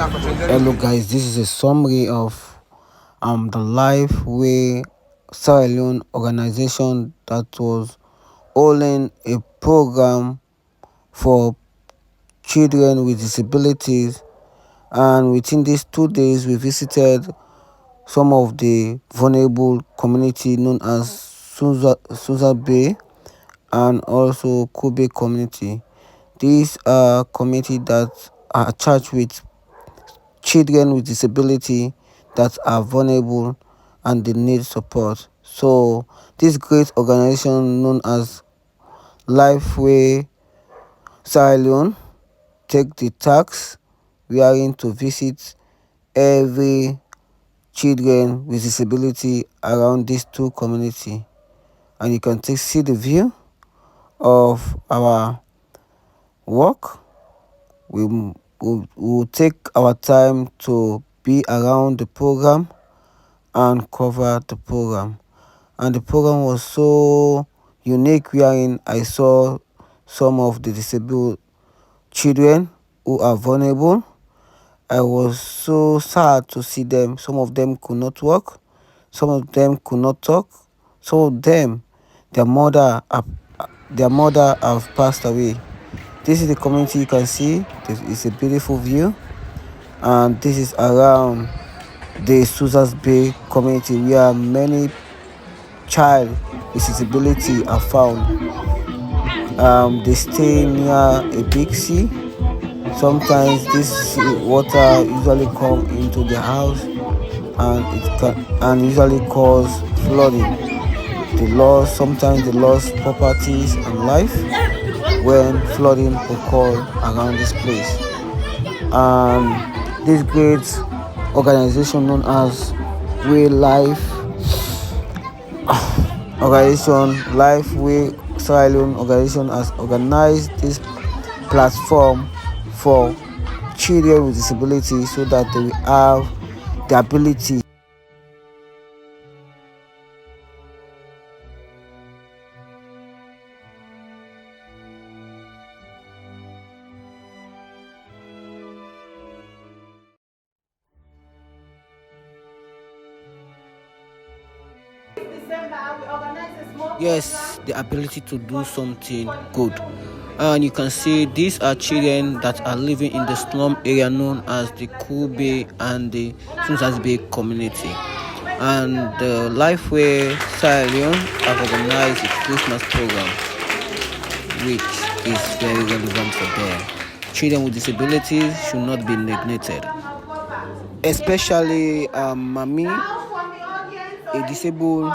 Hello guys, this is a summary of the Lifeway Sierra Leone organization that was holding a program for children with disabilities, and within these 2 days we visited some of the vulnerable community known as Suza Bay and also Kobe community. These are community that are charged with children with disability that are vulnerable and they need support. So this great organization known as Lifeway Sierra Leone take the task wherein to visit every children with disability around these two community, and you can see the view of our work. We will take our time to be around the program and cover the program. And the program was so unique wherein I saw some of the disabled children who are vulnerable. I was so sad to see them. Some of them could not walk, some of them could not talk, some of them their mother have passed away. This is the community you can see. This is a beautiful view, and this is around the Susas Bay community where many child with disability are found. They stay near a big sea. Sometimes this water usually come into the house, and it can usually cause flooding. Sometimes they lost properties and life when flooding occur around this place. And this great organization known as Way Life organization, Lifeway Sierra Leone organization, has organized this platform for children with disability so that they will have the ability. Yes, the ability to do something good. And you can see these are children that are living in the slum area known as the Kobe and the Sunsas Bay community. And the Lifeway Sierra Leone have organized a Christmas program which is very relevant for them. Children with disabilities should not be neglected, especially Mami, a disabled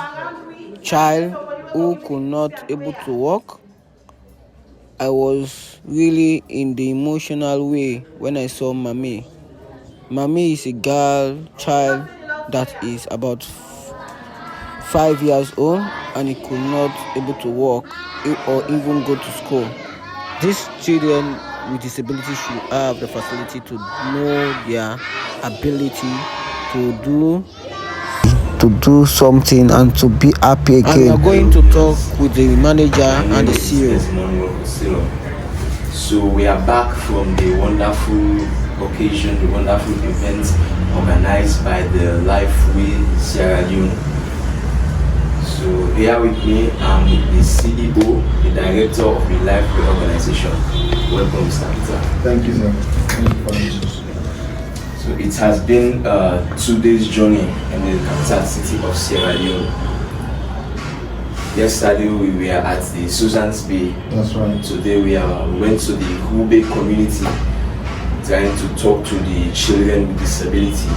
child who could not able to walk. I was really in the emotional way when I saw Mami. Mami is a child that is about 5 years old, and he could not able to walk or even go to school. These children with disabilities should have the facility to know their ability to do something and to be happy again. And we are going to talk with the manager and the CEO. So we are back from the wonderful occasion, the wonderful event organized by the Lifeway Sierra Leone. So here with me, I'm the CEO, the director of the Lifeway organization. Welcome, Mr. Peter. Thank you, sir. Thank you for this. So it has been a 2 days journey in the capital city of Sierra Leone. Yesterday we were at the Susan's Bay. That's right. Today we went to the Kobe community trying to talk to the children with disability.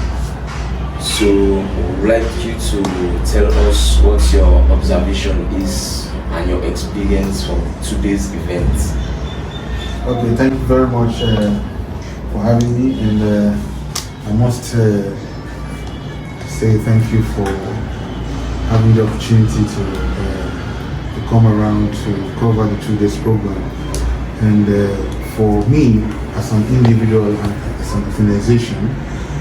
So we would like you to tell us what your observation is and your experience from today's event. Okay, thank you very much for having me, and I must say thank you for having the opportunity to come around to cover the 2 days program. And for me, as an individual and as an organization,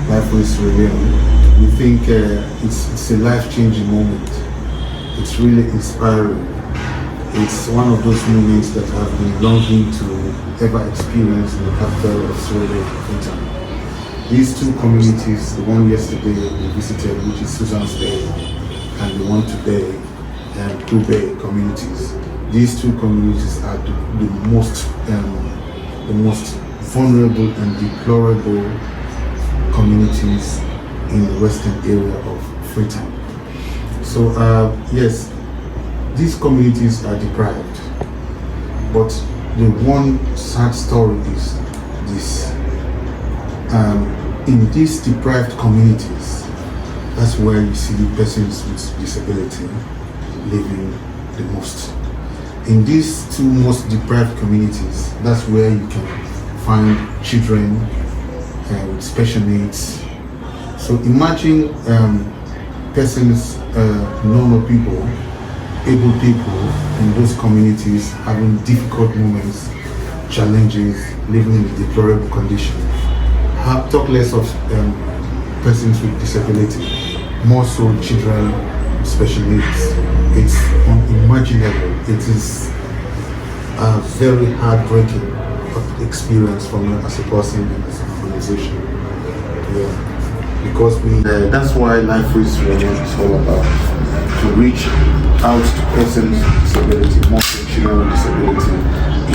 Lifeway Sierra Leone, we think it's a life-changing moment. It's really inspiring. It's one of those moments that I've been longing to ever experience in the capital of Sierra Leone. These two communities, the one yesterday we visited, which is Susan's Bay, and the one today, Two Bay communities. These two communities are the most vulnerable and deplorable communities in the western area of Freetown. So yes, these communities are deprived, but the one sad story is this. In these deprived communities, that's where you see persons with disability living the most. In these two most deprived communities, that's where you can find children with special needs. So imagine persons, normal people, able people in those communities having difficult moments, challenges, living in a deplorable condition. Talk less of persons with disability, more so children with special needs. It's unimaginable. It is a very heartbreaking experience for me as a person and as an organization. Yeah. Because that's why Life with Reider is all about, to reach out to persons with disability, more so children with disability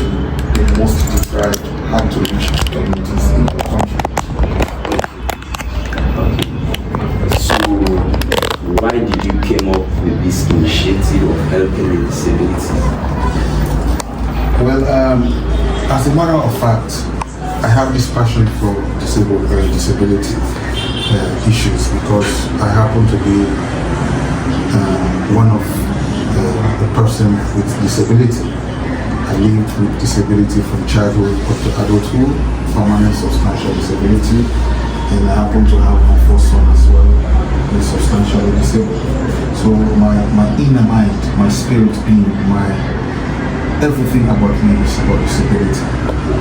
in the most deprived, hard to reach communities in the country. So, why did you came up with this initiative of helping the disabilities? Well, as a matter of fact, I have this passion for disability issues because I happen to be one of the person with disability. I lived with disability from childhood up to adulthood, permanent substantial disability, and I happen to have my first son as well, who is substantially disabled. So my inner mind, my spirit being, everything about me is about disability.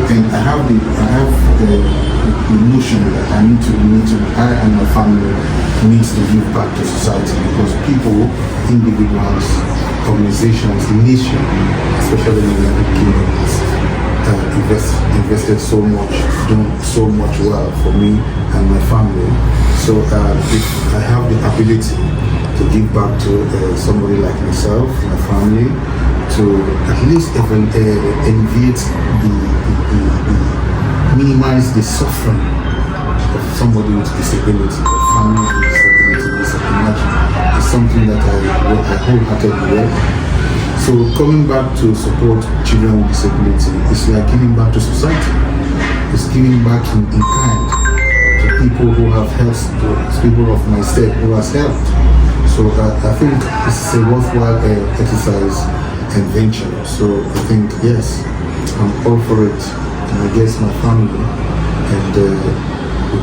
And I have the notion that I and my family needs to give back to society, because people, individuals, organizations, nation, especially in the United Kingdom, invested so much, doing so much well for me and my family. So if I have the ability to give back to somebody like myself, my family, to at least alleviate minimize the suffering of somebody with disability, or family with disability, imagine, is something that I wholeheartedly welcome. So coming back to support children with disability is like giving back to society. It's giving back in kind to people who have helped, to people of my state who has helped. So I think it's a worthwhile exercise and venture. So I think, yes, I'm all for it. And I guess my family and the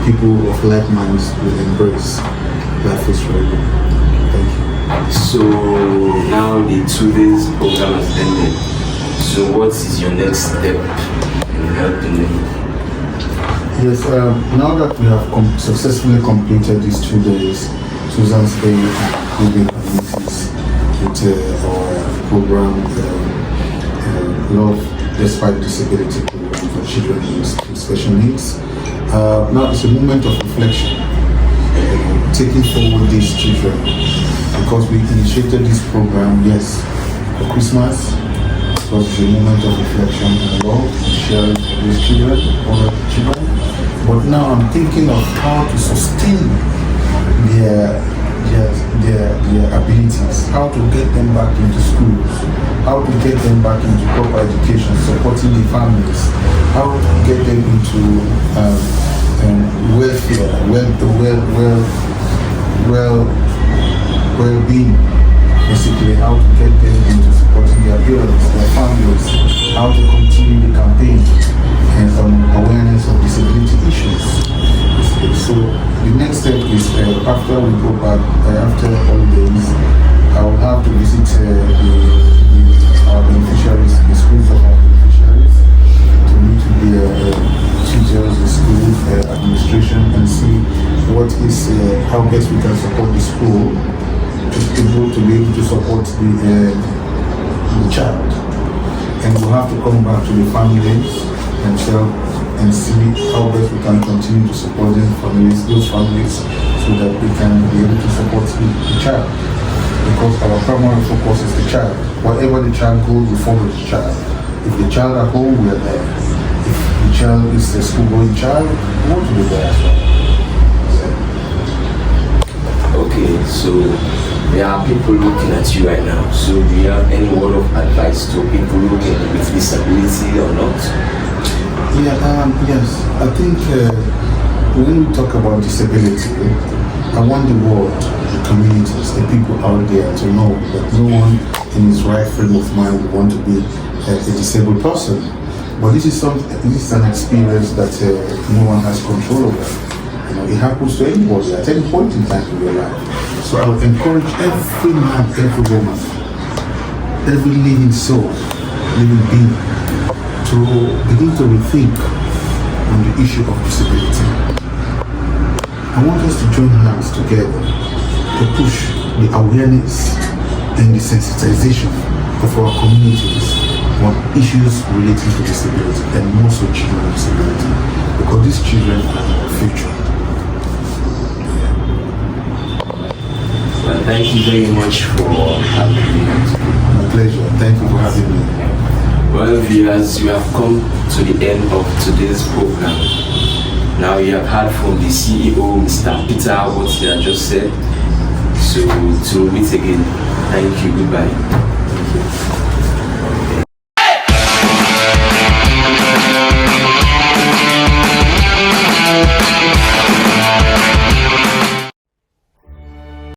people of like minds will embrace Life is Reider. Thank you. So now the 2 days program has ended. So what is your next step in helping them? Yes, now that we have successfully completed these 2 days, Susan's Bay and Kobe communities with our program, Love Despite Disability program for children with special needs. Now it's a moment of reflection, taking forward these children, because we initiated this program, yes, for Christmas. It was a moment of reflection and love and sharing for these children, other children. But now I'm thinking of how to sustain their abilities, how to get them back into schools, how to get them back into proper education, supporting the families, how to get them into welfare, well-being, basically how to get them into supporting their parents, their families, how to continue the campaign and awareness of disability issues. So the next step is after we go back, after holidays, I will have to visit our beneficiaries, the schools of our beneficiaries, to meet with the teachers, the school administration, and see what is, how best we can support the school to be able to support the child. And we'll have to come back to the families themselves and see how best we can continue to support those families, so that we can be able to support the child. Because our primary focus is the child. Wherever the child goes, we follow the child. If the child at home, we are there. If the child is a school-going child, we want to be there as well. Okay, so there are people looking at you right now. So do you have any word of advice to people looking with disability or not? Yes. I think when we talk about disability, I want the world, the communities, the people out there to know that no one in his right frame of mind would want to be a disabled person. But this is an experience that no one has control over. It happens to anybody at any point in time in your life. So I would encourage every man, every woman, every living soul, living being, to begin to rethink on the issue of disability. I want us to join hands together to push the awareness and the sensitization of our communities on issues relating to disability, and more so children with disability, because these children are our future. Well, thank you very much for having me. My pleasure. Thank you for having me. Well, viewers, we have come to the end of today's program. Now you have heard from the CEO, Mr. Peter, what he had just said. So, to meet again. Thank you. Goodbye.